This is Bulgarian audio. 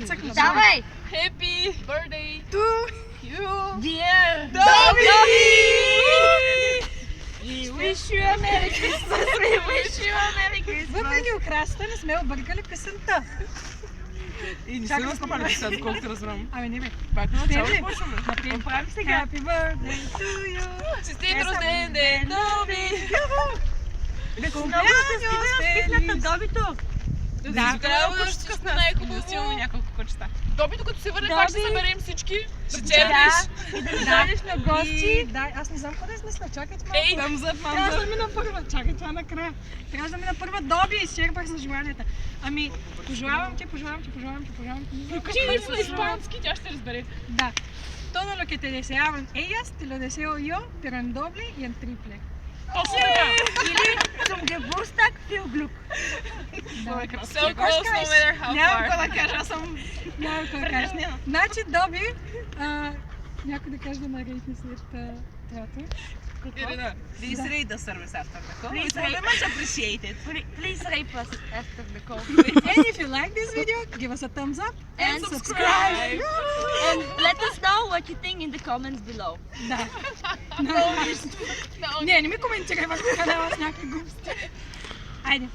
цъкна. Давай! Happy birthday Ту! you! Dear Добби! We wish you a Merry Christmas! We wish you a Merry Christmas! Въпреки украсата не сме объркали песента. И не Чакай, се настъпали писат, колкото разбрам. Ами не бе. Пак на Спели начало ли? почваме. Наприем. Правим сега. Happy birthday to you. Честит рожден ден, Добби! Cumpleaños feliz. Да, тогава да ще сме най-хубаво. Няколко кучета. Добби, докато се върне, пак ще Добби. съберем всички. Ще Да, черниш. и да дойдеш на гости. Да, аз не знам къде сме, чакайте малко. Ей, Трябва да мина първа. Чакай, това накрая. Трябва да мина първа. Добби, изчерпах за желанията. Ами, пожелавам ти. Включи на испански, тя ще разбере. Да. Todo lo que te deseaban ellas, te lo deseo yo, pero en doble y en triple. Точно така. Или zum Geburtstag viel Glück. So close, no matter how Няма far. какво да кажа, аз съм... Няма какво да кажа. Значи, Добби, някой да каже да нарейте след това. Ирина. Please rate the service after the call. Please It's very much appreciated. Please rape us after the call. And if you like this video, give us a thumbs up and subscribe. And let us know what you think in the comments below. Да. Не, не ми коментирай върху канала с някакви глупости. Айде.